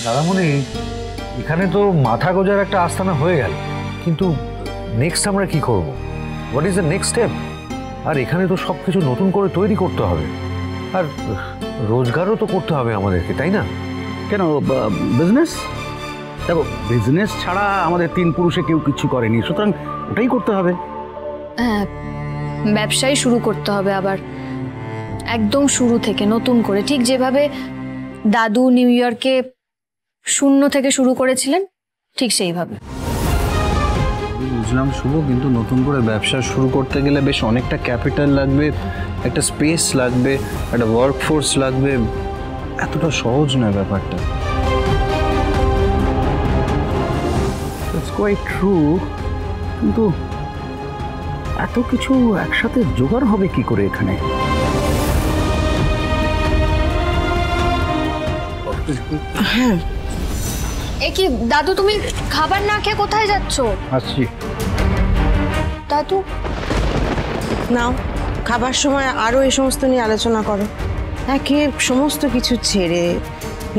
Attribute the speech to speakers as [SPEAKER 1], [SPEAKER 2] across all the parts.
[SPEAKER 1] দাদামণি, এখানে তো মাথা গোজার একটা আস্তানা হয়ে গেল, কিন্তু নেক্সট আমরা কি করব? What is the next step? আর এখানে তো সব কিছু নতুন করে তৈরি করতে হবে, আর রোজগারও তো করতে হবে আমাদেরকে, তাই না?
[SPEAKER 2] কেন, বিজনেস? দেখো, বিজনেস ছাড়া আমাদের তিন পুরুষে কেউ কিছু করেনি, সুতরাং ওটাই করতে হবে।
[SPEAKER 3] হ্যাঁ, ব্যবসাই শুরু করতে হবে আবার একদম শুরু থেকে নতুন করে, ঠিক যেভাবে দাদু নিউ ইয়র্কে শূন্য থেকে শুরু করেছিলেন, ঠিক সেইভাবে।
[SPEAKER 4] বুঝলাম শুভ, কিন্তু নতুন করে ব্যবসা শুরু করতে গেলে বেশ অনেকটা ক্যাপিটাল লাগবে, একটা স্পেস লাগবে, একটা ওয়ার্কফোর্স লাগবে। এতটা সহজ নয় ব্যাপারটা।
[SPEAKER 2] ইটস কোয়াইট ট্রু, কিন্তু এত কিছু একসাথে জোগাড় হবে কি করে এখানে?
[SPEAKER 3] হ্যাঁ, এ কি দাদু, তুমি খাবার না খেয়ে কোথায় যাচ্ছ?
[SPEAKER 2] আসছি।
[SPEAKER 3] দাদু
[SPEAKER 5] নাও, খাবার সময় আরও এই সমস্ত নিয়ে আলোচনা করো। একে সমস্ত কিছু ছেড়ে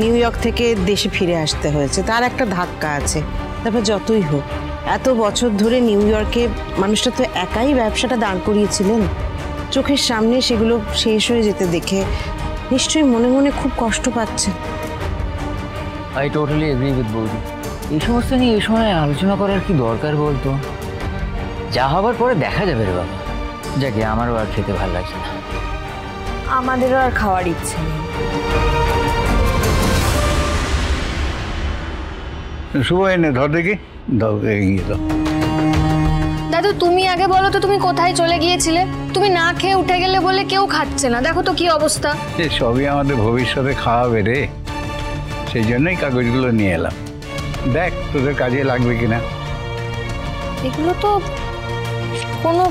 [SPEAKER 5] নিউ ইয়র্ক থেকে দেশে ফিরে আসতে হয়েছে, তার একটা ধাক্কা আছে। তারপর যতই হোক, এত বছর ধরে নিউ ইয়র্কে মানুষটা তো একাই ব্যবসাটা দাঁড় করিয়েছিলেন। চোখের সামনে সেগুলো শেষ হয়ে যেতে দেখে নিশ্চয়ই মনে মনে খুব কষ্ট পাচ্ছে।
[SPEAKER 6] আই টোটালি এগ্রি উইথ বৌদি। এই সমস্ত নিয়ে এই সময় আলোচনা করার কি দরকার বলতো? যা হবার পরে দেখা যাবে রে বাবা। যাকে আমারও আর খেতে ভালো লাগছে না।
[SPEAKER 3] আমাদেরও আর খাওয়ার ইচ্ছে নেই।
[SPEAKER 2] শুভ, এনে ধর দেখি, দাও এগিয়ে দাও।
[SPEAKER 3] দাদু, তুমি আগে বলো তো, তুমি কোথায় চলে গিয়েছিলে? তুমি না খেয়ে উঠে গেলে বলে কেউ খাচ্ছে না, দেখো তো কি অবস্থা।
[SPEAKER 2] সবই আমাদের ভবিষ্যতে খাওয়াবে রে, সেই জন্যই কাগজগুলো নিয়ে এলাম। দেখ তোদের কাজে লাগবে কিনা।
[SPEAKER 3] এগুলো তো কোনো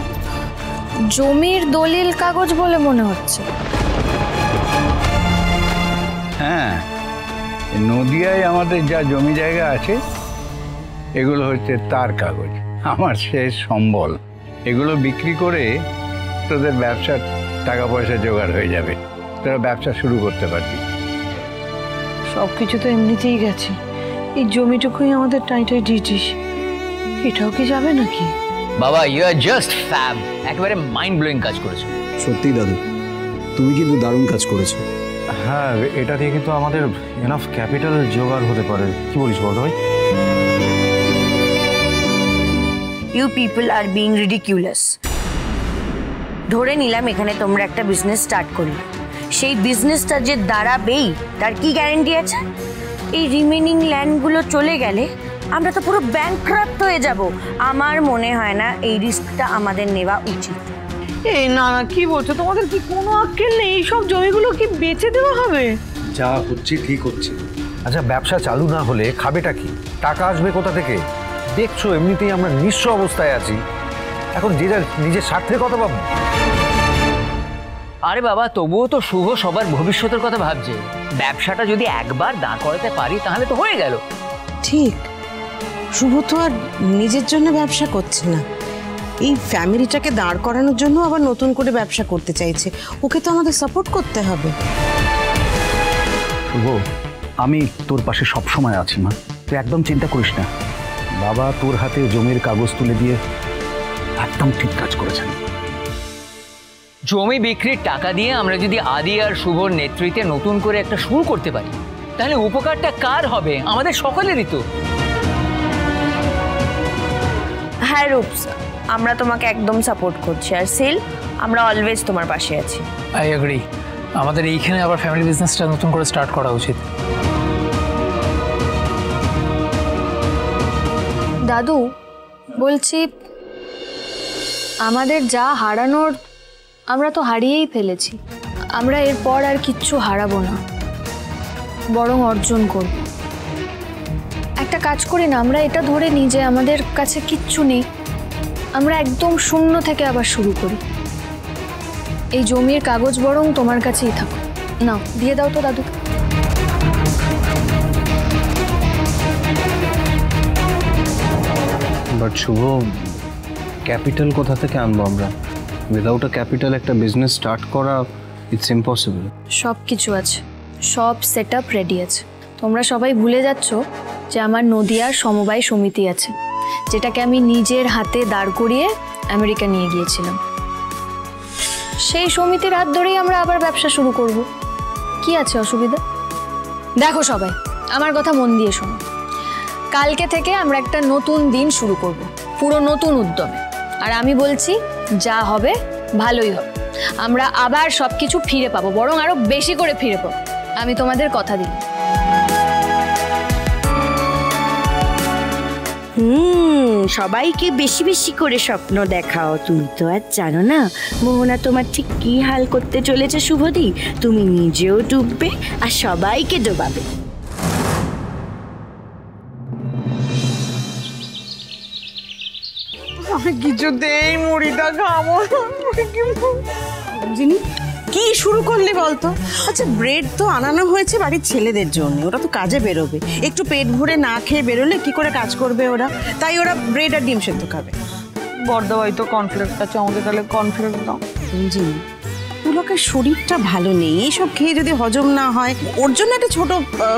[SPEAKER 3] জমির দলিল কাগজ বলে মনে হচ্ছে।
[SPEAKER 2] হ্যাঁ, নদিয়ায় আমাদের যা জমি জায়গা আছে এগুলো হচ্ছে তার কাগজ, আমার শেষ সম্বল। এগুলো বিক্রি করে তোদের ব্যবসার টাকা পয়সা জোগাড় হয়ে যাবে, তোরা ব্যবসা শুরু করতে পারবি।
[SPEAKER 5] সব কিছু তো এমনিতেই গেছে, এই জমিটুকুই আমাদের টাইটাই দিয়েছিস, এটাও কি যাবে নাকি?
[SPEAKER 6] বাবা, ইউ আর জাস্ট ফ্যাব। একেবারে মাইন্ড ব্লোয়িং কাজ করেছো।
[SPEAKER 4] সত্যি দাদু, তুমি কিন্তু দারুণ কাজ করেছো।
[SPEAKER 1] হ্যাঁ, এটা দিয়ে কিন্তু আমাদের এনাফ ক্যাপিটাল জোগাড় হতে পারে। কি বলিস বল ভাই?
[SPEAKER 7] You people are being ridiculous. ধরে নিলাম এখানে তোমরা একটা বিজনেস স্টার্ট করলে, সেই বিজনেসটা যে দাঁড়াবেই তার কি গ্যারান্টি আছে? এই রিমেনিং ল্যান্ডগুলো চলে গেলে আমরা তো পুরো ব্যাংকরাপ্ট হয়ে যাব। আমার মনে হয় না এই রিস্কটা আমাদের নেওয়া উচিত।
[SPEAKER 5] এই না না, কি বলছো? তোমাদের কি কোনো আক্কেল নেই? এই সব জমিগুলো কি বেচে দেওয়া হবে?
[SPEAKER 4] যা হচ্ছে ঠিক হচ্ছে।
[SPEAKER 1] আচ্ছা, ব্যবসা চালু না হলে খাবেটা কি? টাকা আসবে কোথা থেকে? দেখছো এমনিতেই আমরা নিঃস্ব অবস্থায় আছি, এখন যে যার নিজের স্বার্থের কথা ভাববো।
[SPEAKER 6] আরে বাবা, তবুও তো শুভ সবার ভবিষ্যতের কথা ভাবছে। ব্যবসাটা যদি একবার দাঁড় করাতে পারি তাহলে তো হয়ে গেল।
[SPEAKER 5] ঠিক, শুভ তো আর নিজের জন্য ব্যবসা করছে না, এই ফ্যামিলিটাকে দাঁড় করানোর জন্য আবার নতুন করে ব্যবসা করতে চাইছে। ওকে তো আমাদের সাপোর্ট করতে হবে।
[SPEAKER 2] শুভ, আমি তোর পাশে সব সময় আছি মা, তুই একদম চিন্তা করিস না। বাবা তোর হাতে জমির কাগজ তুলে দিয়ে একদম ঠিক কাজ করেছেন।
[SPEAKER 6] জমি বিক্রির টাকা দিয়ে আমরা যদি আদি আর শুভর নেতৃত্বে নতুন করে একটা শুরু করতে পারি, তাহলে উপকারটা কার হবে? আমাদের সকলেরই তো।
[SPEAKER 7] হ্যাঁ রূপস, আমরা তোমাকে একদম সাপোর্ট করছি। আর সিল, আমরা অলওয়েজ তোমার পাশে আছি।
[SPEAKER 8] I agree. আমাদের এইখানে আবার ফ্যামিলি বিজনেসটা নতুন করে স্টার্ট করা উচিত।
[SPEAKER 3] দাদু, বলছি আমাদের যা হারানোর আমরা তো হারিয়েই ফেলেছি। আমরা এরপর আর কিচ্ছু হারাবো না, বরং অর্জন করব। একটা কাজ করি না, আমরা এটা ধরে নিই যে আমাদের কাছে কিচ্ছু নেই, আমরা একদম শূন্য থেকে আবার শুরু করি। এই জমির কাগজ বরং তোমার কাছেই থাকো, নাও দিয়ে দাও তো দাদুকে।
[SPEAKER 4] বাট শুভ, ক্যাপিটাল কোথা থেকে আনবো আমরা? উইদাউট আ ক্যাপিটাল একটা বিজনেস স্টার্ট করা ইটস ইম্পসিবল।
[SPEAKER 3] সব কিছু আছে, সব সেট আপ রেডি আছে, তোমরা সবাই ভুলে যাচ্ছ যে আমার নদিয়ার সমবায় সমিতি আছে, যেটাকে আমি নিজের হাতে দাঁড় করিয়ে আমেরিকা নিয়ে গিয়েছিলাম। সেই সমিতির হাত ধরেই আমরা আবার ব্যবসা শুরু করব। কি আছে অসুবিধা? দেখো সবাই, আমার কথা মন দিয়ে শোনো। কালকে থেকে আমরা একটা নতুন দিন শুরু করব, পুরো নতুন উদ্যমে। আর আমি বলছি, যা হবে ভালোই হবে। আমরা আবার সবকিছু ফিরে পাবো, বরং আরো বেশি করে ফিরে পাবো। আমি তোমাদের কথা দিই।
[SPEAKER 7] সবাইকে বেশি বেশি করে স্বপ্ন দেখাও। তুমি তো আর জানো না মোহনা তোমার ঠিক কি হাল করতে চলেছে শুভদি। তুমি নিজেও ডুববে আর সবাইকে ডোবাবে।
[SPEAKER 5] কিছুতেই মুড়িটা খাবো জিনি। কি শুরু করলি বলতো? আচ্ছা, ব্রেড তো আনানো হয়েছে বাড়ির ছেলেদের জন্য, ওরা তো কাজে বেরোবে, একটু পেট ভরে না খেয়ে বেরোলে কি করে কাজ করবে ওরা? তাই ওরা ব্রেড আর ডিম সেদ্ধ খাবে।
[SPEAKER 9] বর্দাবাই তো কনফ্লেক্স আছে, আমাকে তাহলে কনফ্লেক্স দাও।
[SPEAKER 5] জিনি, পুলকের শরীরটা ভালো নেই, এইসব খেয়ে যদি হজম না হয়, ওর জন্য একটা ছোট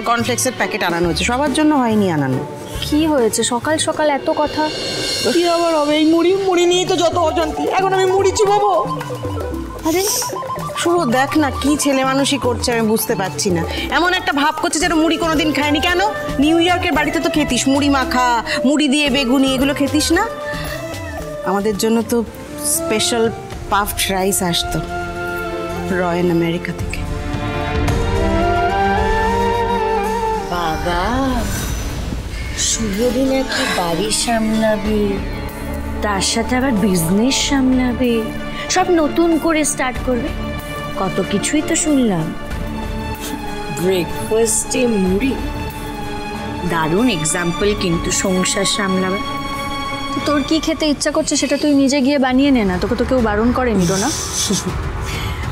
[SPEAKER 5] কর্নফ্লেক্সের প্যাকেট আনানো হয়েছে, সবার জন্য হয়নি আনানো।
[SPEAKER 3] কি হয়েছে সকাল সকাল এত কথা?
[SPEAKER 9] কি আবার হবে? এই মুড়ি নিয়ে তো যত অশান্তি, এখন আমি মুড়ি চিবাবো।
[SPEAKER 5] আরে শুভ, দেখ না কি ছেলে মানুষই করছে, আমি বুঝতে পারছি না। এমন একটা ভাব করছে যেন মুড়ি কোনোদিন খায়নি। কেন? নিউ ইয়র্কের বাড়িতে তো খেতিস, মুড়ি মাখা, মুড়ি দিয়ে বেগুনি, এগুলো খেতিস না? আমাদের জন্য তো স্পেশাল পাফড রাইস আসতো রয়্যাল আমেরিকা থেকে।
[SPEAKER 7] বাবা, শুভদি নাকি বাড়ি সামলাবে, তার সাথে আবার বিজনেস সামলাবে, সব নতুন করে স্টার্ট করবে। কত কিছুই তো শুনলাম। ব্রেকফাস্টে মুড়ি, দারুণ এক্সাম্পল কিন্তু সংসার সামলাবে।
[SPEAKER 3] তোর কি খেতে ইচ্ছা করছে সেটা তুই নিজে গিয়ে বানিয়ে নে না, তোকে তো কেউ বারণ করেনি তো না?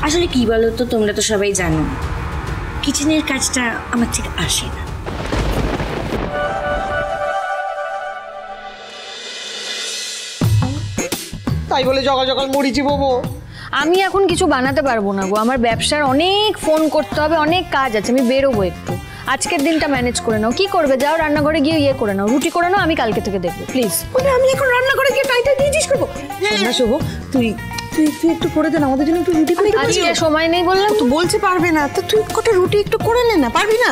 [SPEAKER 7] আসলে কি বলো তো, তোমরা তো সবাই জানো কিচেনের কাজটা আমার ঠিক আসে না।
[SPEAKER 9] তাই বলে জগাল জগাল মুড়ি চিবাবো?
[SPEAKER 3] আমি এখন কিছু বানাতে পারবো না গো, আমার ব্যবসার অনেক ফোন করতে হবে, অনেক কাজ আছে, আমি বেরোবো একটু। আজকের দিনটা ম্যানেজ করে নাও। কি করবে? যাও রান্নাঘরে গিয়ে ইয়ে করে নাও, রুটি করে নাও, আমি কালকে থেকে দেখবো প্লিজ।
[SPEAKER 5] মানে আমি এখন রান্নাঘরে গিয়ে টাইটা দিয়ে জিজ্ঞেস করবো? না শুভ, তুই তুই তুই একটু করে দেন আমাদের জন্য, একটু রুটি।
[SPEAKER 3] আজকে সময় নেই বললাম
[SPEAKER 5] তো, বলছে পারবে না তো, তুই কটা রুটি একটু করে নে না, পারবি না?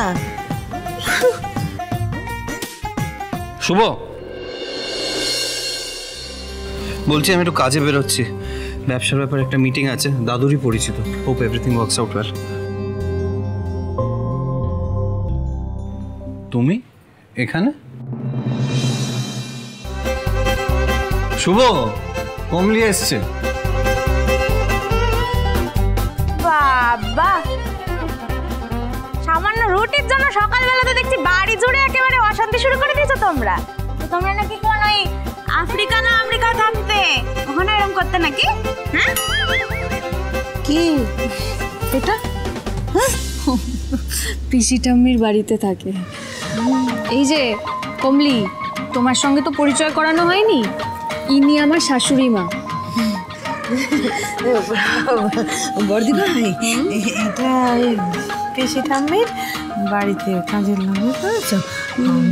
[SPEAKER 4] শুভ, বলছি আমি একটু কাজে বেরোচ্ছি, ব্যবসার ব্যাপারে একটা মিটিং আছে, দাদুরই পরিচিত। Hope everything works out well. তুমি এখানে? শুভ, কমলি এসছে।
[SPEAKER 10] বাবা, সামান্য রুটির জন্য সকালবেলাতে দেখছি বাড়ি জুড়ে একেবারে অশান্তি শুরু করে দিয়েছো তোমরা। তোমরা নাকি কোন ওই আফ্রিকা না আমেরিকা থাকতে, ওখানে এরকম করতে নাকি? হ্যাঁ,
[SPEAKER 5] কি এটা?
[SPEAKER 3] পিসি ঠাম্মির বাড়িতে থাকে। এই যে কমলি, তোমার সঙ্গে তো পরিচয় করানো হয়নি, ইনি আমার শাশুড়ি মা।
[SPEAKER 5] বর্দি ভাই, এটা পিসি ঠাম্মির বাড়িতে কাজের লোক, বুঝেছো?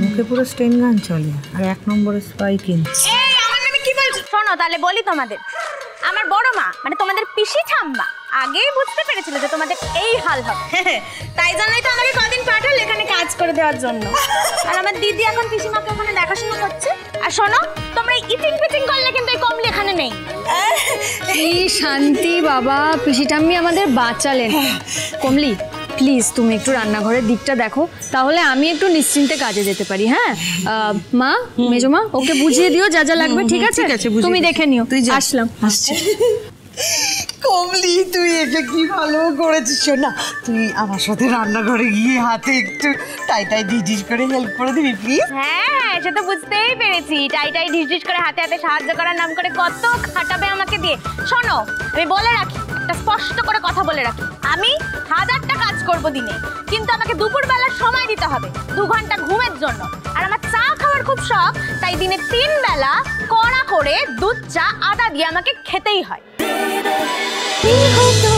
[SPEAKER 5] মুখে পুরো স্টেন গান চলে, আর 1 নম্বরের স্পাই কিনছে।
[SPEAKER 10] এই আমার নামে কি বলছো? শোনো তাহলে বলি তোমাদের, আমার বড় মা মানে তোমাদের পিসি ঠাম্মা আগেই বুঝতে পেরেছিল যে তোমাদের এই হাল হবে, তাই জন্যই তো আমাকে কদিন পাঠাল এখানে কাজ করে দেওয়ার জন্য। আর আমার দিদি এখন পিসিমাকে ওখানে দেখাশোনা করছে। আর শোনো, তোমরা ইটিং পিটিং করলে কিন্তু এই কমলি এখানে নেই।
[SPEAKER 3] কি শান্তি বাবা, পিসি ঠাম্মি আমাদের বাঁচালেন। কমলি প্লিজ তুমি একটু রান্নাঘরের দিকটা দেখো, তাহলে আমি একটু নিশ্চিন্তে কাজে যেতে পারি। হ্যাঁ মা, মেজো মা, ওকে বুঝিয়ে দিও যা যা লাগবে। ঠিক আছে, তুমি দেখে নিও। তুই আসলাম। আসছে
[SPEAKER 5] কমলি, তুই এটা কি ভালো করেছিস না? তুই আমার সাথে রান্নাঘরে গিয়ে হাতে একটু টাইটাই ডিশ করে হেল্প করে দিবি প্লিজ?
[SPEAKER 10] হ্যাঁ, সে তো বুঝতেই পেরেছি, টাইটাই ঢিস করে হাতে হাতে সাহায্য করার নাম করে কত খাটাবে আমাকে দিয়ে। শোনো, আমি বলে রাখি, একটা স্পষ্ট করে কথা বলে রাখি, আমি 1000টা কাজ করব দিনে, কিন্তু আমাকে দুপুরবেলার সময় দিতে হবে 2 ঘন্টা ঘুমের জন্য। আর আমার চা খাওয়ার খুব শখ, তাই দিনে 3 বেলা কড়া করে দুধ চা আদা দিয়ে আমাকে খেতেই হয়।
[SPEAKER 7] কি হতো